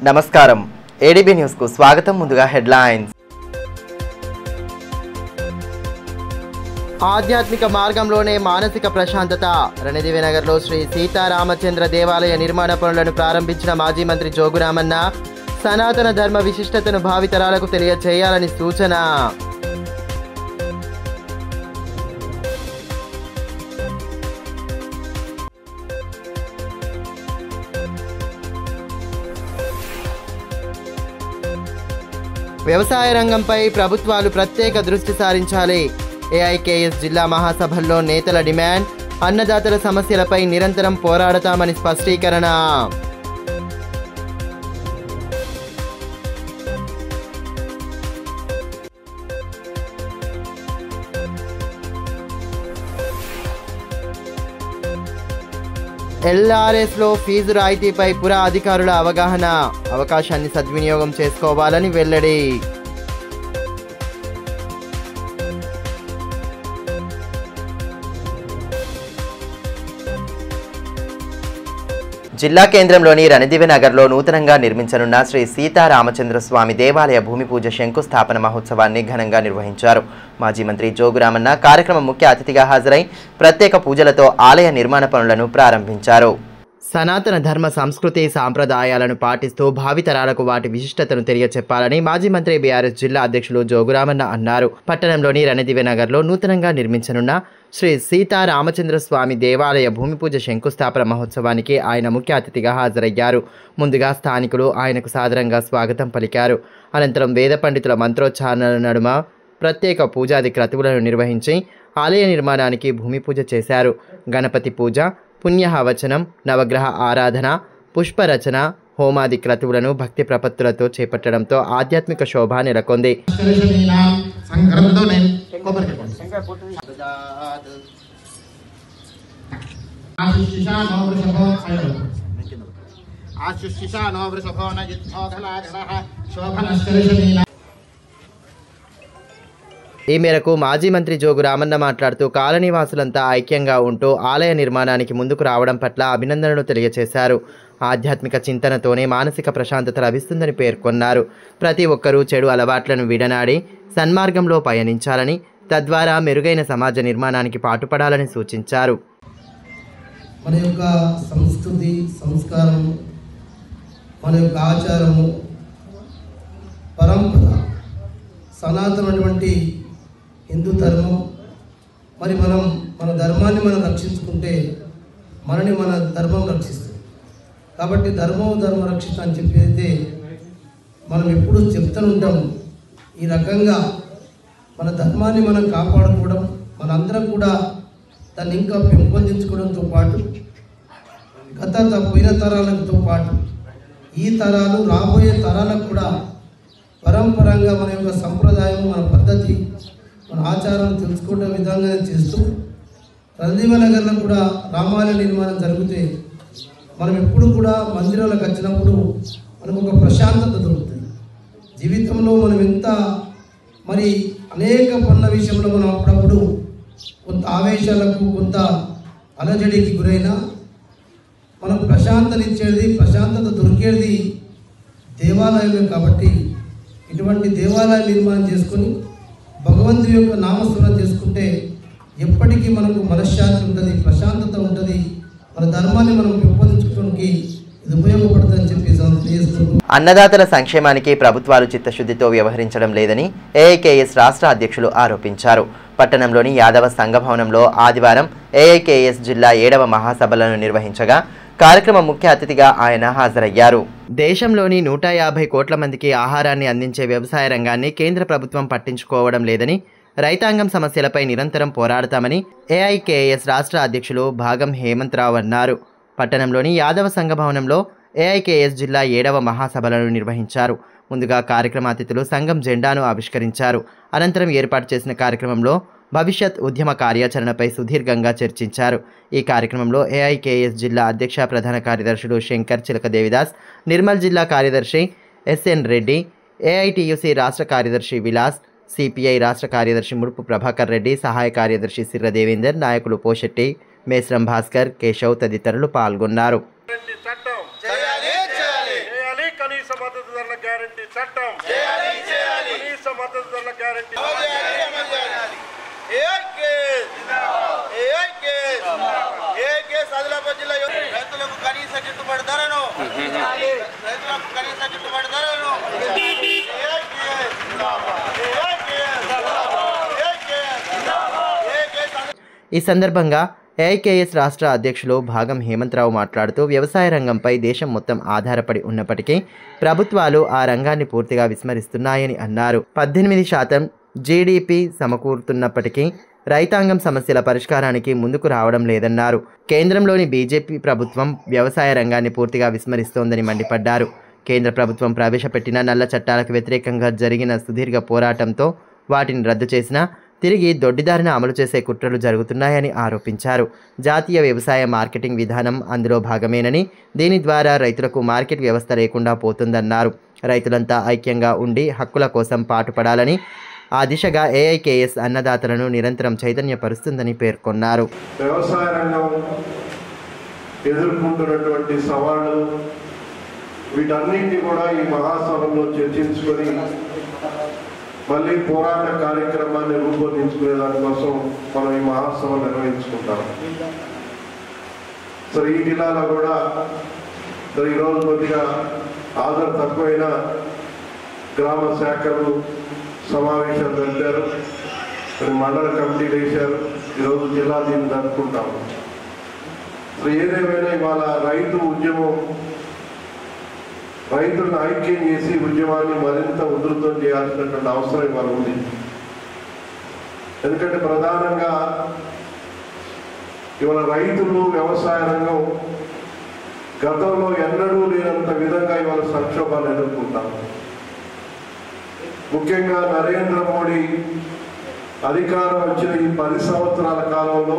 నమస్కారం ADB news కు స్వాగతం. ముందుగా హెడ్లైన్స్. ఆధ్యాత్మిక మార్గంలోనే మానసిక ప్రశాంతత. రణదివేనగర్లో శ్రీ సీతారామచంద్ర దేవాలయ నిర్మాణ పనులను ప్రారంభించిన మాజీ మంత్రి జోగురామన్న సనాతన ధర్మ విశిష్టతను భావితరాలకు తెలియజేయాలని సూచన. వ్యవసాయ రంగంపై ప్రభుత్వాలు ప్రత్యేక దృష్టి సారించాలి. ఏఐకేఎస్ జిల్లా మహాసభల్లో నేతల డిమాండ్. అన్నదాతల సమస్యలపై నిరంతరం పోరాడతామని స్పష్టీకరణ. ఎల్ఆర్ఎస్లో ఫీజు రాయితీపై పుర అధికారుల అవగాహన. అవకాశాన్ని సద్వినియోగం చేసుకోవాలని వెల్లడి. జిల్లా కేంద్రంలోని రణదివేనగర్లో నూతనంగా నిర్మించనున్న శ్రీ సీతారామచంద్ర స్వామి దేవాలయ భూమి పూజ శంకుస్థాపన మహోత్సవాన్ని ఘనంగా నిర్వహించారు. మాజీ మంత్రి జోగురామన్న కార్యక్రమం ముఖ్య అతిథిగా హాజరై ప్రత్యేక పూజలతో ఆలయ నిర్మాణ పనులను ప్రారంభించారు. సనాతన ధర్మ సంస్కృతి సాంప్రదాయాలను పాటిస్తూ భావితరాలకు వాటి విశిష్టతను తెలియచెప్పాలని మాజీ మంత్రి బీఆర్ఎస్ జిల్లా అధ్యక్షులు జోగురామన్న అన్నారు. పట్టణంలోని రణదివేనగర్లో నూతనంగా నిర్మించనున్న శ్రీ సీతారామచంద్ర స్వామి దేవాలయ భూమి పూజ శంకుస్థాపన మహోత్సవానికి ఆయన ముఖ్య అతిథిగా హాజరయ్యారు. ముందుగా స్థానికులు ఆయనకు సాదరంగా స్వాగతం పలికారు. అనంతరం వేద పండితుల మంత్రోచ్చారణల నడుమ ప్రత్యేక పూజాది క్రతువులను నిర్వహించి ఆలయ నిర్మాణానికి భూమి పూజ చేశారు. గణపతి పూజ, పుణ్యహవచనం, నవగ్రహ ఆరాధన, పుష్పరచన, హోమాది క్రతువులను భక్తి ప్రపత్తులతో చేపట్టడంతో ఆధ్యాత్మిక శోభ నెలకొంది. ఈ మేరకు మాజీ మంత్రి జోగురామన్న మాట్లాడుతూ కాలనీవాసులంతా ఐక్యంగా ఉంటూ ఆలయ నిర్మాణానికి ముందుకు రావడం పట్ల అభినందనలు తెలియజేశారు. ఆధ్యాత్మిక చింతనతోనే మానసిక ప్రశాంతత లభిస్తుందని పేర్కొన్నారు. ప్రతి ఒక్కరూ చెడు అలవాట్లను విడనాడి సన్మార్గంలో పయనించాలని, తద్వారా మెరుగైన సమాజ నిర్మాణానికి పాటుపడాలని సూచించారు. మన యొక్క సంస్కృతి, సంస్కారము, మన యొక్క ఆచారము, పరంపర, సనాతనటువంటి హిందూ ధర్మం, మరి మన ధర్మాన్ని మనం రక్షించుకుంటే మనని మన ధర్మం రక్షిస్తుంది. కాబట్టి ధర్మం రక్షిత అని చెప్పి మనం ఎప్పుడు చెప్తూనే ఉంటాం. ఈ రకంగా మన ధర్మాన్ని మనం కాపాడుకోవడం, మనందరం కూడా దాన్ని ఇంకా పెంపొందించుకోవడంతో పాటు పోయిన తరాలతో పాటు ఈ తరాలు రాబోయే తరాలకు కూడా పరంపరంగా మన యొక్క సంప్రదాయం, మన పద్ధతి, మన ఆచారాలు తెలుసుకునే విధంగా చేస్తూ రణదివేనగర్లో కూడా రామాలయ నిర్మాణం జరిగితే మనం ఎప్పుడు కూడా మందిరాలకు వచ్చినప్పుడు మనకు ఒక ప్రశాంతత దొరుకుతుంది. జీవితంలో మనం ఎంత మరి అనేక పనుల విషయంలో మనం అప్పుడప్పుడు కొంత ఆవేశాలకు, కొంత అలజడికి గురైనా మనం ప్రశాంతత దొరికేది దేవాలయమే. కాబట్టి ఇటువంటి దేవాలయ నిర్మాణం చేసుకొని భగవంతుడి యొక్క నామస్మరణ చేసుకుంటే ఎప్పటికీ మనకు మనశ్శాంతి ఉంటుంది, ప్రశాంతత ఉంటుంది. మన ధర్మాన్ని మనం పెంపొందించుకోవడానికి ఇది ఉపయోగపడుతుందని చెప్పి తెలియజేస్తున్నాం. అన్నదాతల సంక్షేమానికి ప్రభుత్వాలు చిత్తశుద్ధితో వ్యవహరించడం లేదని ఏఐకేఎస్ రాష్ట్ర అధ్యక్షులు ఆరోపించారు. పట్టణంలోని యాదవ సంఘభవనంలో ఆదివారం ఏఐకేఎస్ జిల్లా 7వ మహాసభలను నిర్వహించగా కార్యక్రమం ముఖ్య అతిథిగా ఆయన హాజరయ్యారు. దేశంలోని 150 కోట్ల మందికి ఆహారాన్ని అందించే వ్యవసాయ రంగాన్ని కేంద్ర ప్రభుత్వం పట్టించుకోవడం లేదని, రైతాంగం సమస్యలపై నిరంతరం పోరాడతామని ఏఐకేఎస్ రాష్ట్ర అధ్యక్షులు భాగం హేమంతరావు అన్నారు. పట్టణంలోని యాదవ సంఘభవనంలో ఏఐకేఎస్ జిల్లా 7వ మహాసభలను నిర్వహించారు. ముందుగా కార్యక్రమ అతిథులు సంఘం జెండాను ఆవిష్కరించారు. అనంతరం ఏర్పాటు చేసిన కార్యక్రమంలో భవిష్యత్ ఉద్యమ కార్యాచరణపై సుదీర్ఘంగా చర్చించారు. ఈ కార్యక్రమంలో ఏఐకేఎస్ జిల్లా అధ్యక్ష ప్రధాన కార్యదర్శులు శంకర్ చిలక దేవిదాస్, నిర్మల్ జిల్లా కార్యదర్శి ఎస్ఎన్ రెడ్డి, ఏఐటియుసి రాష్ట్ర కార్యదర్శి విలాస్, సిపిఐ రాష్ట్ర కార్యదర్శి ముడుపు ప్రభాకర్ రెడ్డి, సహాయ కార్యదర్శి సిర్ర దేవేందర్, నాయకులు పోషెట్టి, మేస్రం భాస్కర్, కేశవ్ తదితరులు పాల్గొన్నారు. ఈ సందర్భంగా ఏఐకేఎస్ రాష్ట్ర అధ్యక్షులు భాగం హేమంతరావు మాట్లాడుతూ వ్యవసాయ రంగంపై దేశం మొత్తం ఆధారపడి ఉన్నప్పటికీ ప్రభుత్వాలు ఆ రంగాన్ని పూర్తిగా విస్మరిస్తున్నాయని అన్నారు. 18% జీడీపీ సమకూరుతున్నప్పటికీ రైతాంగం సమస్యల పరిష్కారానికి ముందుకు రావడం లేదన్నారు. కేంద్రంలోని బీజేపీ ప్రభుత్వం వ్యవసాయ రంగాన్ని పూర్తిగా విస్మరిస్తోందని మండిపడ్డారు. కేంద్ర ప్రభుత్వం ప్రవేశపెట్టిన నల్ల చట్టాలకు వ్యతిరేకంగా జరిగిన సుదీర్ఘ పోరాటంతో వాటిని రద్దు చేసినా తిరిగి దొడ్డిదారిన అమలు చేసే కుట్రలు జరుగుతున్నాయని ఆరోపించారు. జాతీయ వ్యవసాయ మార్కెటింగ్ విధానం అందులో భాగమేనని, దీని ద్వారా రైతులకు మార్కెట్ వ్యవస్థ లేకుండా పోతుందన్నారు. రైతులంతా ఐక్యంగా ఉండి హక్కుల కోసం పాటుపడాలని, ఆ దిశగా ఏఐకేఎస్ అన్నదాతలను నిరంతరం చైతన్యపరుస్తుందని పేర్కొన్నారు. వ్యవసాయ రంగం ఎదుర్కొంటున్నటువంటి సవాళ్లు వీటన్నింటినీ కూడా ఈ మహాసభలో చర్చించుకొని మళ్ళీ పోరాట కార్యక్రమాన్ని రూపొందించుకునే దానికోసం మనం ఈ మహాసభ నిర్వహించుకుంటాం. సరే, ఈ జిల్లాలో కూడా ఈరోజు కొద్దిగా ఆదరణ తక్కువైన గ్రామ శాఖలు సమావేశాలు జరిపారు, మండల కమిటీలు వేశారు. ఈరోజు జిల్లా దీన్ని జరుపుకుంటాము. ఏదేమైనా ఇవాళ రైతు ఉద్యమం, రైతులను ఐక్యం చేసి ఉద్యమాన్ని మరింత ఉధృతం చేయాల్సినటువంటి అవసరం ఇవాళ ఉంది. ఎందుకంటే ప్రధానంగా ఇవాళ రైతులు, వ్యవసాయ రంగం గతంలో ఎన్నడూ లేనంత విధంగా ఇవాళ సంక్షోభాలు ఎదుర్కొంటాం. ముఖ్యంగా నరేంద్ర మోడీ అధికారం వచ్చిన ఈ 10 సంవత్సరాల కాలంలో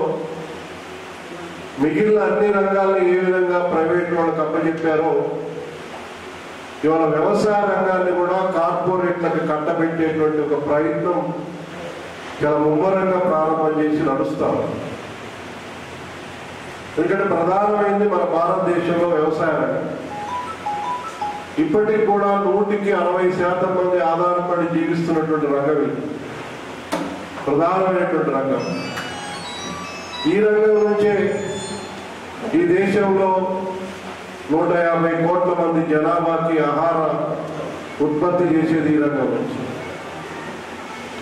మిగిలిన అన్ని రంగాలను ఏ విధంగా ప్రైవేట్ వాళ్ళకి అప్పచెప్పారో ఇవాళ వ్యవసాయ రంగాన్ని కూడా కార్పొరేట్లకు కట్టబెట్టేటువంటి ఒక ప్రయత్నం చాలా ముమ్మరంగా ప్రారంభం చేసి నడుస్తాం. ఎందుకంటే ప్రధానమైంది మన భారతదేశంలో వ్యవసాయ రంగం. ఇప్పటికి కూడా 100కి 60% మంది ఆధారపడి జీవిస్తున్నటువంటి రంగం ఇది, ప్రధానమైనటువంటి రంగం. ఈ రంగం నుంచే ఈ దేశంలో 150 కోట్ల మంది జనాభాకి ఆహార ఉత్పత్తి చేసేది ఈ రంగం నుంచి.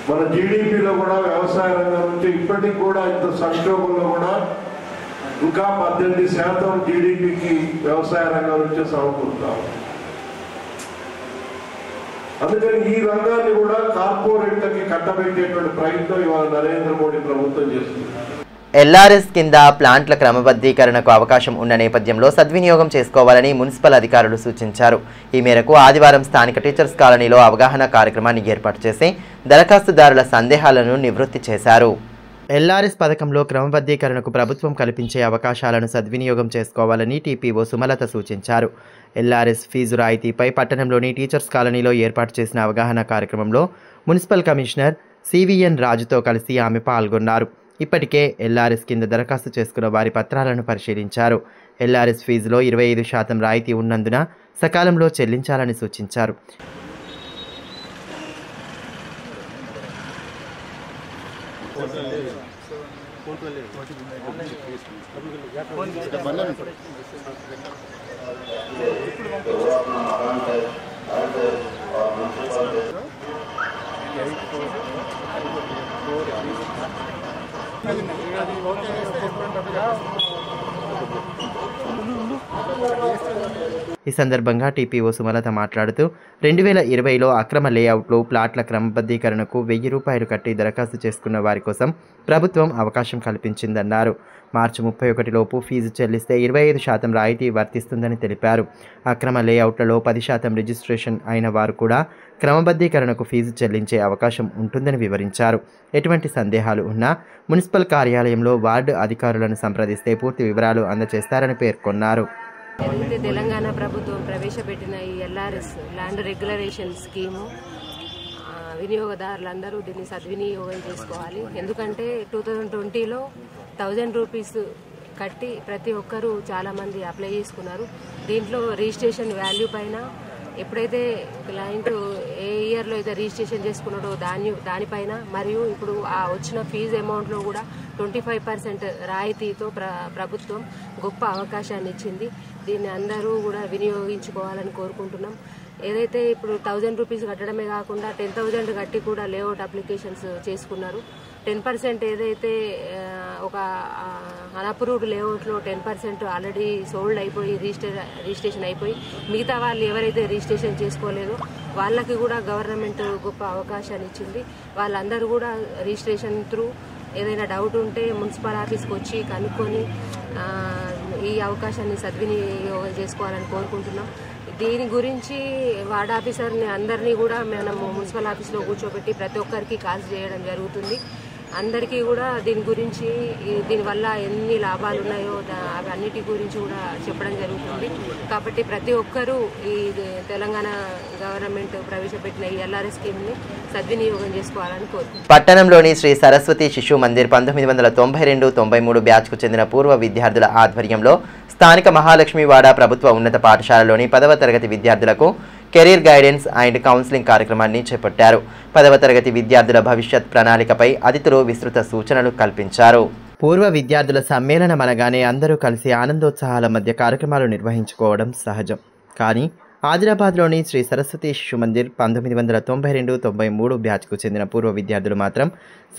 మన జీడిపిలో కూడా వ్యవసాయ రంగం నుంచి ఇప్పటికి కూడా ఇంత సంక్షోభంలో కూడా ఇంకా 18% జీడిపికి వ్యవసాయ రంగం నుంచే సమకూరుతాం. అందుకని ఈ రంగాన్ని కూడా కార్పొరేట్లకి కట్టబెట్టేటువంటి ప్రయత్నం ఇవాళ నరేంద్ర మోడీ ప్రభుత్వం చేస్తుంది. ఎల్ఆర్ఎస్ కింద ప్లాంట్ల క్రమబద్ధీకరణకు అవకాశం ఉన్న నేపథ్యంలో సద్వినియోగం చేసుకోవాలని మున్సిపల్ అధికారులు సూచించారు. ఈ మేరకు ఆదివారం స్థానిక టీచర్స్ కాలనీలో అవగాహన కార్యక్రమాన్ని ఏర్పాటు చేసి దరఖాస్తుదారుల సందేహాలను నివృత్తి చేశారు. ఎల్ఆర్ఎస్ పథకంలో క్రమబద్ధీకరణకు ప్రభుత్వం కల్పించే అవకాశాలను సద్వినియోగం చేసుకోవాలని టీపీఓ సుమలత సూచించారు. ఎల్ఆర్ఎస్ ఫీజు రాయితీపై పట్టణంలోని టీచర్స్ కాలనీలో ఏర్పాటు చేసిన అవగాహన కార్యక్రమంలో మున్సిపల్ కమిషనర్ సివిఎన్ రాజుతో కలిసి ఆమె పాల్గొన్నారు. ఇప్పటికే ఎల్ఆర్ఎస్ కింద దరఖాస్తు చేసుకున్న వారి పత్రాలను పరిశీలించారు. ఎల్ఆర్ఎస్ ఫీజులో 25% రాయితీ ఉన్నందున సకాలంలో చెల్లించాలని సూచించారు. ఈ సందర్భంగా టీపీఓ సుమలత మాట్లాడుతూ 2020లో అక్రమ లేఅవుట్లు, ప్లాట్ల క్రమబద్ధీకరణకు 1000 రూపాయలు కట్టి దరఖాస్తు చేసుకున్న వారి కోసం ప్రభుత్వం అవకాశం కల్పించిందన్నారు. మార్చి 31 లోపు ఫీజు చెల్లిస్తే 25% రాయితీ వర్తిస్తుందని తెలిపారు. అక్రమ లేఅవుట్లలో 10% రిజిస్ట్రేషన్ అయిన వారు కూడా క్రమబద్ధీకరణకు ఫీజు చెల్లించే అవకాశం ఉంటుందని వివరించారు. ఎటువంటి సందేహాలు ఉన్నా మున్సిపల్ కార్యాలయంలో వార్డు అధికారులను సంప్రదిస్తే పూర్తి వివరాలు అందజేస్తారని పేర్కొన్నారు. తెలంగాణ ప్రభుత్వం ప్రవేశపెట్టిన ఈ ఎల్ఆర్ఎస్ ల్యాండ్ రెగ్యులరేషన్ స్కీము వినియోగదారులందరూ దీన్ని సద్వినియోగం చేసుకోవాలి. ఎందుకంటే 2020లో 1000 రూపీస్ కట్టి ప్రతి ఒక్కరూ చాలామంది అప్లై చేసుకున్నారు. దీంట్లో రిజిస్ట్రేషన్ వాల్యూ పైన ఎప్పుడైతే క్లయింట్ ఏ ఇయర్లో అయితే రిజిస్ట్రేషన్ చేసుకున్నాడో దానిపైన మరియు ఇప్పుడు ఆ వచ్చిన ఫీజు అమౌంట్లో కూడా 25% రాయితీతో ప్రభుత్వం గొప్ప అవకాశాన్ని ఇచ్చింది. దీన్ని అందరూ కూడా వినియోగించుకోవాలని కోరుకుంటున్నాం. ఏదైతే ఇప్పుడు 1000 రూపీస్ కట్టడమే కాకుండా 10,000 కట్టి కూడా లేఅవుట్ అప్లికేషన్స్ చేసుకున్నారు. 10% ఏదైతే ఒక అన్అప్రూవ్డ్ లేఅవుట్లో 10% ఆల్రెడీ సోల్డ్ అయిపోయి రిజిస్ట్రేషన్ అయిపోయి మిగతా వాళ్ళు ఎవరైతే రిజిస్ట్రేషన్ చేసుకోలేదో వాళ్ళకి కూడా గవర్నమెంట్ గొప్ప అవకాశాన్ని ఇచ్చింది. వాళ్ళందరూ కూడా రిజిస్ట్రేషన్ త్రూ ఏదైనా డౌట్ ఉంటే మున్సిపల్ ఆఫీస్కి వచ్చి కనుక్కొని ఈ అవకాశాన్ని సద్వినియోగం చేసుకోవాలని కోరుకుంటున్నాం. దీని గురించి వార్డ్ ఆఫీసర్ని అందరినీ కూడా మనము మున్సిపల్ ఆఫీస్లో కూర్చోబెట్టి ప్రతి ఒక్కరికి కాల్స్ చేయడం జరుగుతుంది. అందరికీ కూడా దీని గురించి దీనివల్ల ఎన్ని లాభాలు ఉన్నాయో అవన్నిటి గురించి కూడా చెప్పడం జరుగుతుంది. కాబట్టి ప్రతి ఒక్కరూ ఈ తెలంగాణ గవర్నమెంట్ ప్రవేశపెట్టిన ఈ ఎల్ఆర్ఎస్ స్కీమ్ని సద్వినియోగం చేసుకోవాలని కోరుకుంటున్నాను. పట్టణంలోని శ్రీ సరస్వతి శిశు మందిర్ 1992-93 బ్యాచ్కు చెందిన పూర్వ విద్యార్థుల ఆధ్వర్యంలో స్థానిక మహాలక్ష్మివాడ ప్రభుత్వ ఉన్నత పాఠశాలలోని 10వ తరగతి విద్యార్థులకు కెరీర్ గైడెన్స్ అండ్ కౌన్సిలింగ్ కార్యక్రమాన్ని చేపట్టారు. 10వ తరగతి విద్యార్థుల భవిష్యత్ ప్రణాళికపై అతిథులు విస్తృత సూచనలు కల్పించారు. పూర్వ విద్యార్థుల సమ్మేళనం అనగానే అందరూ కలిసి ఆనందోత్సాహాల మధ్య కార్యక్రమాలు నిర్వహించుకోవడం సహజం. కానీ ఆదిలాబాద్లోని శ్రీ సరస్వతి శిశు మందిర్ 1992-93 బ్యాచ్కు చెందిన పూర్వ విద్యార్థులు మాత్రం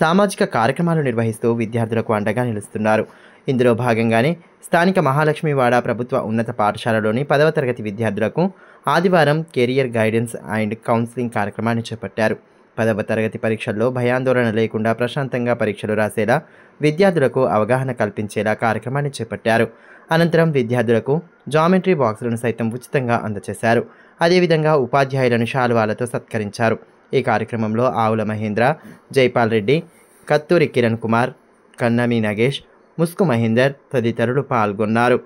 సామాజిక కార్యక్రమాలు నిర్వహిస్తూ విద్యార్థులకు అండగా నిలుస్తున్నారు. ఇందులో భాగంగానే స్థానిక మహాలక్ష్మివాడ ప్రభుత్వ ఉన్నత పాఠశాలలోని 10వ తరగతి విద్యార్థులకు ఆదివారం కెరియర్ గైడెన్స్ అండ్ కౌన్సిలింగ్ కార్యక్రమాన్ని చేపట్టారు. 10వ తరగతి పరీక్షల్లో భయాందోళన లేకుండా ప్రశాంతంగా పరీక్షలు రాసేలా విద్యార్థులకు అవగాహన కల్పించేలా కార్యక్రమాన్ని చేపట్టారు. అనంతరం విద్యార్థులకు జామెట్రీ బాక్సులను సైతం ఉచితంగా అందజేశారు. అదేవిధంగా ఉపాధ్యాయులను శాలువాలతో సత్కరించారు. ఈ కార్యక్రమంలో ఆవుల మహేంద్ర, జైపాల్ రెడ్డి, కత్తూరి కిరణ్ కుమార్, కన్నమి నగేష్, ముస్కు మహేందర్ తదితరులు పాల్గొన్నారు.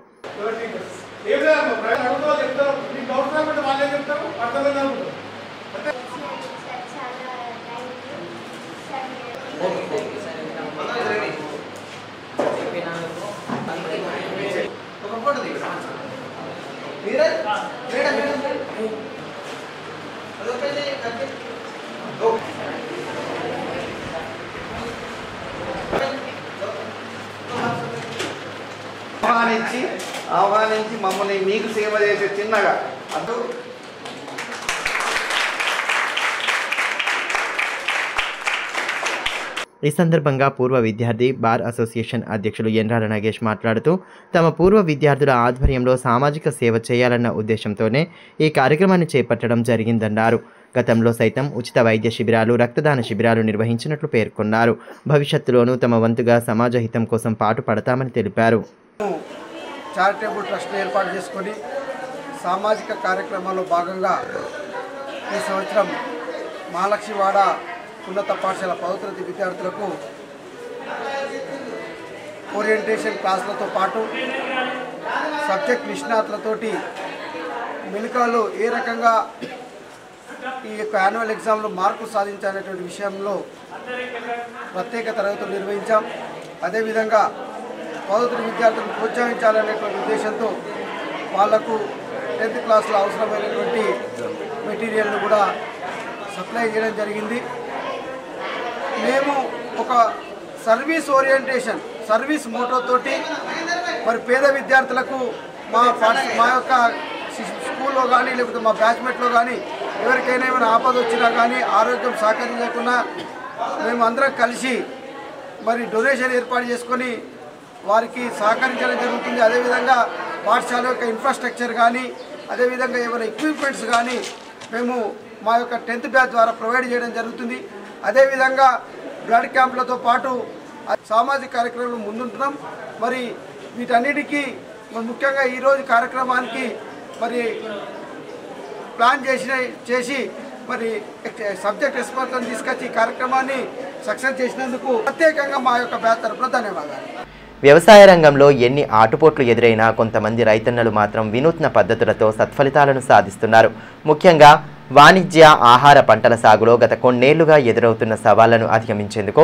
ఆహ్వానించి మమ్మల్ని మీకు సేవ చేసే చిన్నగా అటు ఈ సందర్భంగా పూర్వ విద్యార్థి బార్ అసోసియేషన్ అధ్యక్షులు ఎన్రాల నగేష్ మాట్లాడుతూ తమ పూర్వ విద్యార్థుల ఆధ్వర్యంలో సామాజిక సేవ చేయాలన్న ఉద్దేశంతోనే ఈ కార్యక్రమాన్ని చేపట్టడం జరిగిందన్నారు. గతంలో సైతం ఉచిత వైద్య శిబిరాలు, రక్తదాన శిబిరాలు నిర్వహించినట్లు పేర్కొన్నారు. భవిష్యత్తులోనూ తమ వంతుగా సమాజ హితం కోసం పాటుపడతామని తెలిపారు. చారిటబుల్ ట్రస్ట్ ఏర్పాటు చేసుకొని సామాజిక కార్యక్రమాల్లో భాగంగా ఈ సంవత్సరం మహాలక్ష్మివాడ ఉన్నత పాఠశాల 10వ తరగతి విద్యార్థులకు ఓరియంటేషన్ క్లాసులతో పాటు సబ్జెక్ట్ నిష్ణాతులతోటి మెలికలు ఏ రకంగా ఈ యొక్క యాన్యువల్ ఎగ్జామ్లో మార్కులు సాధించాలనేటువంటి విషయంలో ప్రత్యేక తరగతులు నిర్వహించాం. అదేవిధంగా 10వ తరగతి విద్యార్థులను ప్రోత్సహించాలనేటువంటి ఉద్దేశంతో వాళ్లకు 10th క్లాస్లో అవసరమైనటువంటి మెటీరియల్ను కూడా సప్లై చేయడం జరిగింది. మేము ఒక సర్వీస్ ఓరియంటేషన్, సర్వీస్ మోటోతోటి మరి పేద విద్యార్థులకు మా యొక్క స్కూల్లో కానీ లేకపోతే మా బ్యాచ్మెట్లో కానీ ఎవరికైనా ఏమైనా ఆపద వచ్చినా కానీ ఆరోగ్యం సహకరించకుండా మేము అందరం కలిసి మరి డొనేషన్ ఏర్పాటు చేసుకొని వారికి సహకరించడం జరుగుతుంది. అదేవిధంగా పాఠశాల యొక్క ఇన్ఫ్రాస్ట్రక్చర్ కానీ అదేవిధంగా ఏమైనా ఎక్విప్మెంట్స్ కానీ మేము మా యొక్క 10th బ్యాచ్ ద్వారా ప్రొవైడ్ చేయడం జరుగుతుంది. అదేవిధంగా బ్లడ్ క్యాంపులతో పాటు సామాజిక కార్యక్రమాలు ముందుంటున్నాం. మరి వీటన్నిటికీ ముఖ్యంగా ఈరోజు కార్యక్రమానికి మరి ప్లాన్ చేసి మరి సబ్జెక్ట్ ఎక్స్పర్ట్లను తీసుకొచ్చి ఈ కార్యక్రమాన్ని సక్సెస్ చేసినందుకు ప్రత్యేకంగా మా యొక్క బ్యాచ్ తరఫున ధన్యవాదాలు. వ్యవసాయ రంగంలో ఎన్ని ఆటుపోట్లు ఎదురైనా కొంతమంది రైతన్నలు మాత్రం వినూత్న పద్ధతులతో సత్ఫలితాలను సాధిస్తున్నారు. ముఖ్యంగా వాణిజ్య ఆహార పంటల సాగులో గత కొన్నేళ్లుగా ఎదురవుతున్న సవాళ్లను అధిగమించేందుకు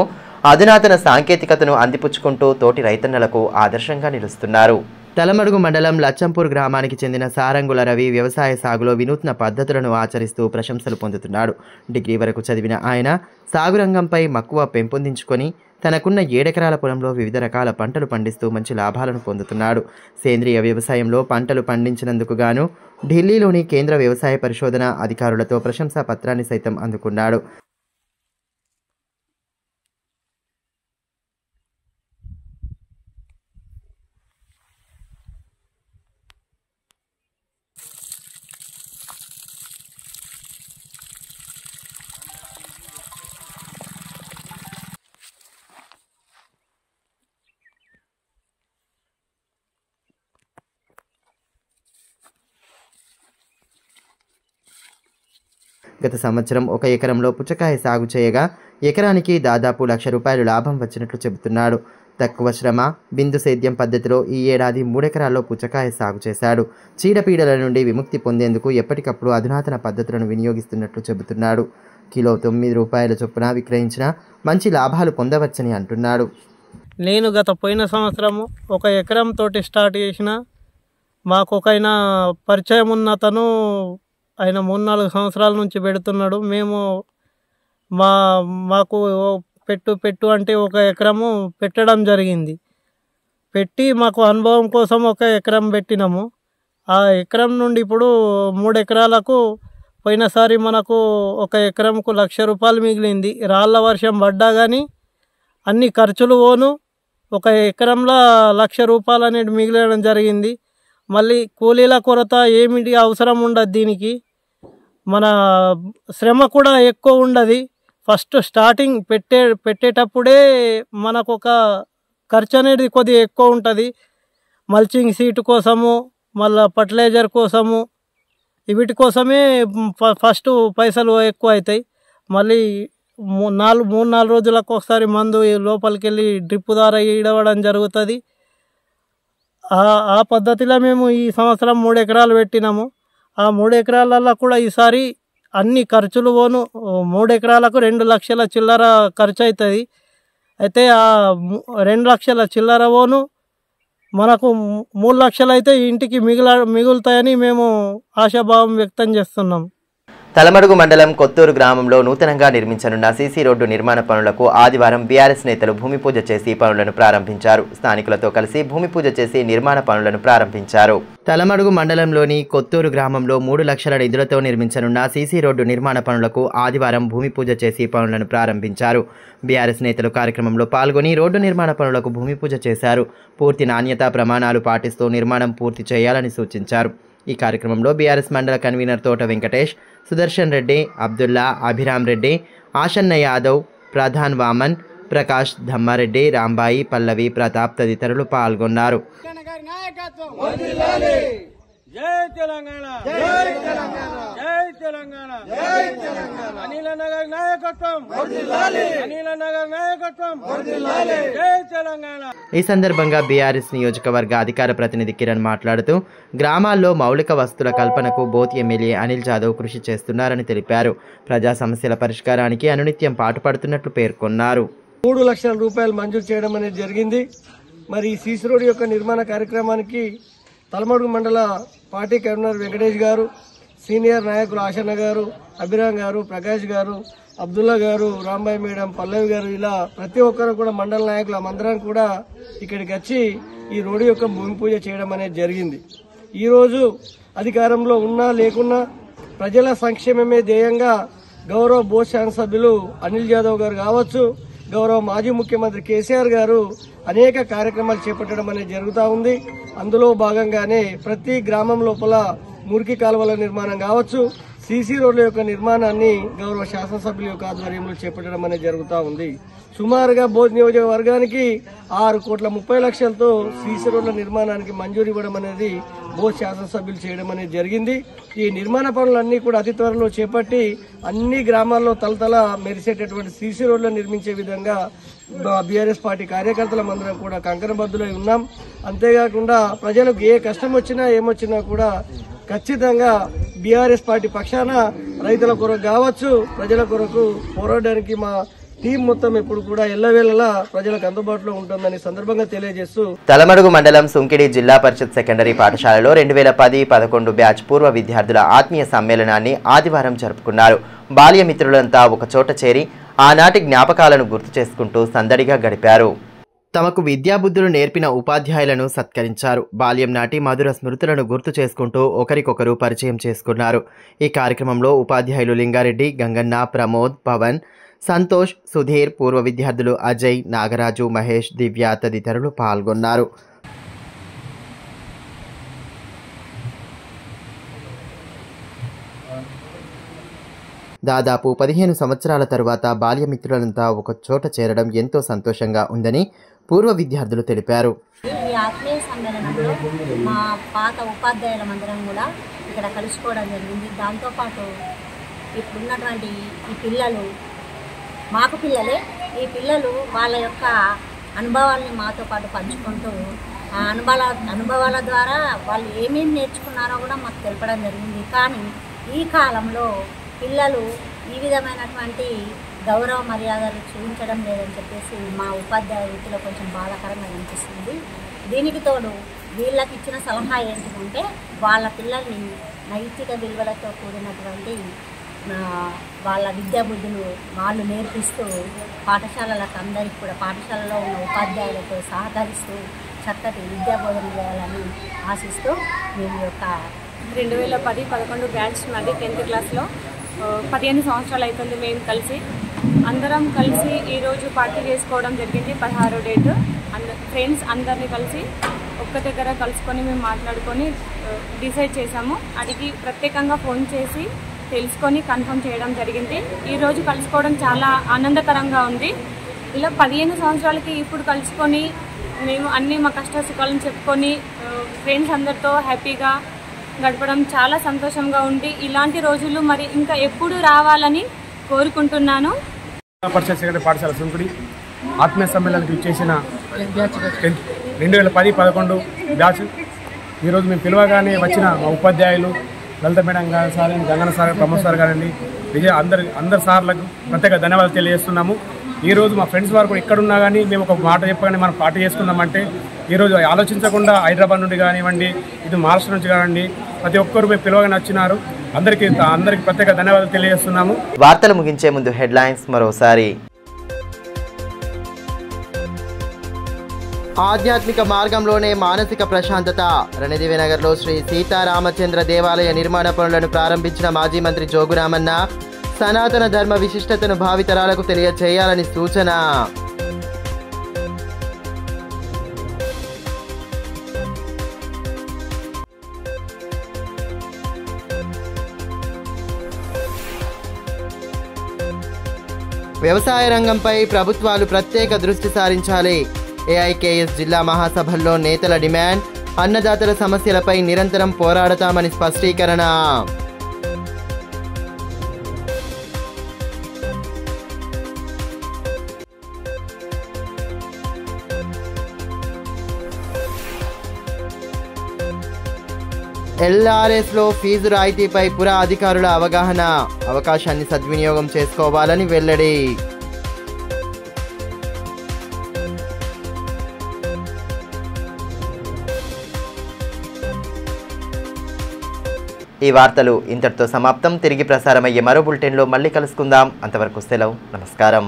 అధునాతన సాంకేతికతను అందిపుచ్చుకుంటూ తోటి రైతన్నలకు ఆదర్శంగా నిలుస్తున్నారు. తలమడుగు మండలం లచ్చంపూర్ గ్రామానికి చెందిన సారంగుల రవి వ్యవసాయ సాగులో వినూత్న పద్ధతులను ఆచరిస్తూ ప్రశంసలు పొందుతున్నాడు. డిగ్రీ వరకు చదివిన ఆయన సాగు రంగంపై మక్కువ పెంపొందించుకొని తనకున్న 7 ఎకరాల పొలంలో వివిధ రకాల పంటలు పండిస్తూ మంచి లాభాలను పొందుతున్నాడు. సేంద్రియ వ్యవసాయంలో పంటలు పండించినందుకు గాను ఢిల్లీలోని కేంద్ర వ్యవసాయ పరిశోధన అధికారులతో ప్రశంసా పత్రాన్ని సైతం అందుకున్నాడు. గత సంవత్సరం 1 ఎకరంలో పుచ్చకాయ సాగు చేయగా ఎకరానికి దాదాపు ₹1,00,000 లాభం వచ్చినట్లు చెబుతున్నాడు. తక్కువ శ్రమ, బిందు సేద్యం పద్ధతిలో ఈ ఏడాది 3 ఎకరాల్లో పుచ్చకాయ సాగు చేశాడు. చీడపీడల నుండి విముక్తి పొందేందుకు ఎప్పటికప్పుడు అధునాతన పద్ధతులను వినియోగిస్తున్నట్లు చెబుతున్నాడు. కిలో ₹9 చొప్పున విక్రయించినా మంచి లాభాలు పొందవచ్చని అంటున్నాడు. నేను పోయిన సంవత్సరము 1 ఎకరం తోటి స్టార్ట్ చేసిన. మాకు ఒక ఆయన పరిచయం ఉన్న అతను ఆయన 3-4 సంవత్సరాల నుంచి పెడుతున్నాడు. మేము మాకు పెట్టు అంటే 1 ఎకరము పెట్టడం జరిగింది. పెట్టి మాకు అనుభవం కోసం 1 ఎకరం పెట్టినాము. ఆ ఎకరం నుండి ఇప్పుడు 3 ఎకరాలకు పోయినసారి మనకు 1 ఎకరంకు ₹1,00,000 మిగిలింది. రాళ్ళ వర్షం పడ్డా కానీ అన్ని ఖర్చులు పోను 1 ఎకరంలో ₹1,00,000 అనేది మిగిలడం జరిగింది. మళ్ళీ కూలీల కొరత ఏమిటి అవసరం ఉండదు. దీనికి మన శ్రమ కూడా ఎక్కువ ఉండదు. ఫస్ట్ స్టార్టింగ్ పెట్టేటప్పుడే మనకు ఒక ఖర్చు అనేది కొద్దిగా ఎక్కువ ఉంటుంది. మల్చింగ్ సీట్ కోసము, మళ్ళీ ఫర్టిలైజర్ కోసము, వీటి కోసమే ఫస్ట్ పైసలు ఎక్కువ అవుతాయి. మళ్ళీ 3-4 రోజులకు ఒకసారి మందు లోపలికి వెళ్ళి డ్రిప్ ద్వారా ఇడవడం జరుగుతుంది. ఆ పద్ధతిలో మేము ఈ సంవత్సరం 3 ఎకరాలు పెట్టినాము. ఆ 3 ఎకరాలలో కూడా ఈసారి అన్ని ఖర్చులు పోను 3 ఎకరాలకు 2 లక్షల చిల్లర ఖర్చు అవుతుంది. అయితే ఆ 2 లక్షల చిల్లర పోను మనకు 3 లక్షలు అయితే ఇంటికి మిగులుతాయని మేము ఆశాభావం వ్యక్తం చేస్తున్నాం. తలమడుగు మండలం కొత్తూరు గ్రామంలో నూతనంగా నిర్మించనున్న సీసీ రోడ్డు నిర్మాణ పనులకు ఆదివారం బీఆర్ఎస్ నేతలు భూమి పూజ చేసి పనులను ప్రారంభించారు. స్థానికులతో కలిసి భూమి పూజ చేసి నిర్మాణ పనులను ప్రారంభించారు. తలమడుగు మండలంలోని కొత్తూరు గ్రామంలో 3 లక్షల నిధులతో నిర్మించనున్న సీసీ రోడ్డు నిర్మాణ పనులకు ఆదివారం భూమి పూజ చేసి పనులను ప్రారంభించారు. బీఆర్ఎస్ నేతలు కార్యక్రమంలో పాల్గొని రోడ్డు నిర్మాణ పనులకు భూమి పూజ చేశారు. పూర్తి నాణ్యతా ప్రమాణాలు పాటిస్తూ నిర్మాణం పూర్తి చేయాలని సూచించారు. ఈ కార్యక్రమంలో బీఆర్ఎస్ మండల కన్వీనర్ తోట వెంకటేష్, సుదర్శన్ రెడ్డి, అబ్దుల్లా, అభిరామ్ రెడ్డి, ఆషన్న యాదవ్, ప్రధాన్ వామన్, ప్రకాష్, ధమ్మారెడ్డి, రాంబాయి, పల్లవి, ప్రతాప్ తదితరులు పాల్గొన్నారు. జై తెలంగాణ, జై తెలంగాణ, జై తెలంగాణ, జై తెలంగాణ. అనిల్ నగర్ నాయకత్వం వర్ధిల్లాలి, అనిల్ నగర్ నాయకత్వం వర్ధిల్లాలి, జై తెలంగాణ. ఈ సందర్భంగా బీఆర్ఎస్ నియోజకవర్గ అధికార ప్రతినిధి కిరణ్ మాట్లాడుతూ గ్రామాల్లో మౌలిక వసతుల కల్పనకు బోత్ ఎమ్మెల్యే అనిల్ జాదవ్ కృషి చేస్తున్నారని తెలిపారు. ప్రజా సమస్యల పరిష్కారానికి అనునిత్యం పాటుపడుతున్నట్లు పేర్కొన్నారు. ₹3 లక్షల మంజూరు చేయడం అనేది జరిగింది. మరి ఈ సీసీ రోడ్ యొక్క నిర్మాణ కార్యక్రమానికి తలమడుగు మండల పార్టీ కన్వీనర్ వెంకటేష్ గారు, సీనియర్ నాయకులు ఆషన్న గారు, అభిరామ్ గారు, ప్రకాష్ గారు, అబ్దుల్లా గారు, రాంబాయి మేడం, పల్లవి గారు, ఇలా ప్రతి ఒక్కరు కూడా మండల నాయకులు అందరం కూడా ఇక్కడికి వచ్చి ఈ రోడ్డు యొక్క భూమి పూజ చేయడం అనేది జరిగింది. ఈరోజు అధికారంలో ఉన్నా లేకున్నా ప్రజల సంక్షేమమే ధ్యేయంగా గౌరవ బోర్డు శాసనసభ్యులు అనిల్ జాదవ్ గారు కావచ్చు, గౌరవ మాజీ ముఖ్యమంత్రి కేసీఆర్ గారు అనేక కార్యక్రమాలు చేపట్టడం అనేది జరుగుతూ ఉంది. అందులో భాగంగానే ప్రతి గ్రామం లోపల మురికి కాలువల నిర్మాణం కావచ్చు, సీసీ రోడ్ల యొక్క నిర్మాణాన్ని గౌరవ శాసనసభ్యుల యొక్క ఆధ్వర్యంలో చేపట్టడం అనేది జరుగుతూ ఉంది. సుమారుగా బోధ్ నియోజకవర్గానికి 6,30,00,000తో సీసీ రోడ్ల నిర్మాణానికి మంజూరు ఇవ్వడం అనేది బోధ్ శాసనసభ్యులు చేయడం అనేది జరిగింది. ఈ నిర్మాణ పనులన్నీ కూడా అతి త్వరలో చేపట్టి అన్ని గ్రామాల్లో తలతల మెరిసేటటువంటి సీసీ రోడ్లు నిర్మించే విధంగా బీఆర్ఎస్ పార్టీ కార్యకర్తలం అందరం కూడా కంకణబద్దులై ఉన్నాం. అంతేకాకుండా ప్రజలకు ఏ కష్టం వచ్చినా ఏమొచ్చినా కూడా ఖచ్చితంగా బీఆర్ఎస్ పార్టీ పక్షాన రైతుల కొరకు కావచ్చు, ప్రజల కొరకు పోరాడడానికి మా టీం మొత్తం ఎప్పుడు కూడా ఎల్లవేళలా ప్రజలకు అందుబాటులో ఉంటుందని సందర్భంగా తెలియజేస్తూ తలమడుగు మండలం సుంకిడి జిల్లా పరిషత్ సెకండరీ పాఠశాలలో 2010-11 బ్యాచ్ పూర్వ విద్యార్థుల ఆత్మీయ సమ్మేళనాన్ని ఆదివారం జరుపుకున్నారు. బాల్యమిత్రులంతా ఒక చోట చేరి ఆనాటి జ్ఞాపకాలను గుర్తు చేసుకుంటూ సందడిగా గడిపారు. తమకు విద్యాబుద్ధులు నేర్పిన ఉపాధ్యాయులను సత్కరించారు. బాల్యం నాటి మధుర స్మృతులను గుర్తు చేసుకుంటూ ఒకరికొకరు పరిచయం చేసుకున్నారు. ఈ కార్యక్రమంలో ఉపాధ్యాయులు లింగారెడ్డి, గంగన్న, ప్రమోద్, పవన్, సంతోష్, సుధీర్, పూర్వ విద్యార్థులు అజయ్, నాగరాజు, మహేష్, దివ్య తదితరులు పాల్గొన్నారు. దాదాపు 15 సంవత్సరాల తరువాత బాల్యమిత్రులంతా ఒక చోట చేరడం ఎంతో సంతోషంగా ఉందని పూర్వ విద్యార్థులు తెలిపారు. ఈ ఆత్మీయ సమ్మేళనంలో మా పాత ఉపాధ్యాయులమందరం కూడా ఇక్కడ కలుసుకోవడం జరిగింది. దాంతోపాటు ఇప్పుడున్నటువంటి ఈ పిల్లలు మాకు పిల్లలే. ఈ పిల్లలు వాళ్ళ యొక్క అనుభవాల్ని మాతో పాటు పంచుకుంటూ ఆ అనుభవాల ద్వారా వాళ్ళు ఏమేమి నేర్చుకున్నారో కూడా మాకు తెలపడం జరిగింది. కానీ ఈ కాలంలో పిల్లలు ఈ విధమైనటువంటి గౌరవ మర్యాదలు చూపించడం లేదని చెప్పేసి మా ఉపాధ్యాయ వృత్తిలో కొంచెం బాధాకరంగా అనిపిస్తుంది. దీనికి తోడు వీళ్ళకి ఇచ్చిన సలహా ఏంటంటే వాళ్ళ పిల్లల్ని నైతిక విలువలతో కూడినటువంటి వాళ్ళ విద్యాబుద్ధులు వాళ్ళు నేర్పిస్తూ పాఠశాలలకు అందరికీ కూడా పాఠశాలలో ఉన్న ఉపాధ్యాయులతో సహకరిస్తూ చక్కటి విద్యాబోధన చేయాలని ఆశిస్తూ మేము యొక్క 2010-11 బ్యాచ్ మాది 10th క్లాస్లో 15 సంవత్సరాలు అవుతుంది. మేము అందరం కలిసి ఈరోజు పార్టీ చేసుకోవడం జరిగింది. 16వ డేట్ ఫ్రెండ్స్ అందరినీ కలిసి ఒక్క దగ్గర కలుసుకొని మేము మాట్లాడుకొని డిసైడ్ చేసాము. అడిగి ప్రత్యేకంగా ఫోన్ చేసి తెలుసుకొని కన్ఫర్మ్ చేయడం జరిగింది. ఈరోజు కలుసుకోవడం చాలా ఆనందకరంగా ఉంది. ఇలా 15 సంవత్సరాలకి ఇప్పుడు కలుసుకొని మేము అన్నీ మా కష్ట సుఖాలను చెప్పుకొని ఫ్రెండ్స్ అందరితో హ్యాపీగా గడపడం చాలా సంతోషంగా ఉంది. ఇలాంటి రోజులు మరి ఇంకా ఎప్పుడు రావాలని కోరుకుంటున్నాను. పరిషత్ సెకండరీ పాఠశాల సుంకుడి ఆత్మీయ సమ్మేళనానికి ఇచ్చేసిన 2010-11 బ్యాచ్ ఈరోజు మేము పిలవగానే వచ్చిన మా ఉపాధ్యాయులు లలిత మేడం గారు, sir, Ganganna sir, Pramod sir గారండి, విజయ్ అందరి సార్లకు ప్రత్యేక ధన్యవాదాలు తెలియజేస్తున్నాము. ఈరోజు మా ఫ్రెండ్స్ వారు కూడా ఇక్కడున్నా కానీ మేము ఒక మాట చెప్పగానే మనం పార్టీ చేసుకుందామంటే ఈరోజు ఆలోచించకుండా హైదరాబాద్ నుండి కానివ్వండి, ఇది మహారాష్ట్ర నుంచి కానివ్వండి, ప్రతి ఒక్కరు మేము పిలవగానే వచ్చినారు. అందరికీ ప్రత్యేక ధన్యవాదాలు తెలియజేస్తున్నాము. వార్తలు ముగించే ముందు హెడ్లైన్స్ మరోసారి. ఆధ్యాత్మిక మార్గంలోనే మానసిక ప్రశాంతత. రణదివేనగర్లో శ్రీ సీతారామచంద్ర దేవాలయ నిర్మాణ పనులను ప్రారంభించిన మాజీ మంత్రి జోగురామన్న సనాతన ధర్మ విశిష్టతను భావితరాలకు తెలియజేయాలని సూచన. వ్యవసాయ రంగంపై ప్రభుత్వాలు ప్రత్యేక దృష్టి సారించాలి. ఏఐకేఎస్ జిల్లా మహాసభల్లో నేతల డిమాండ్. అన్నదాతల సమస్యలపై నిరంతరం పోరాడతామని స్పష్టీకరణ. ఎల్ఆర్ఎస్లో ఫీజు రాయితీపై పుర అధికారుల అవగాహన. అవకాశాన్ని సద్వినియోగం చేసుకోవాలని వెల్లడి. ఈ వార్తలు ఇంతటితో సమాప్తం. తిరిగి ప్రసారమయ్యే మరో బులెటిన్లో మళ్ళీ కలుసుకుందాం. అంతవరకు సెలవు. నమస్కారం.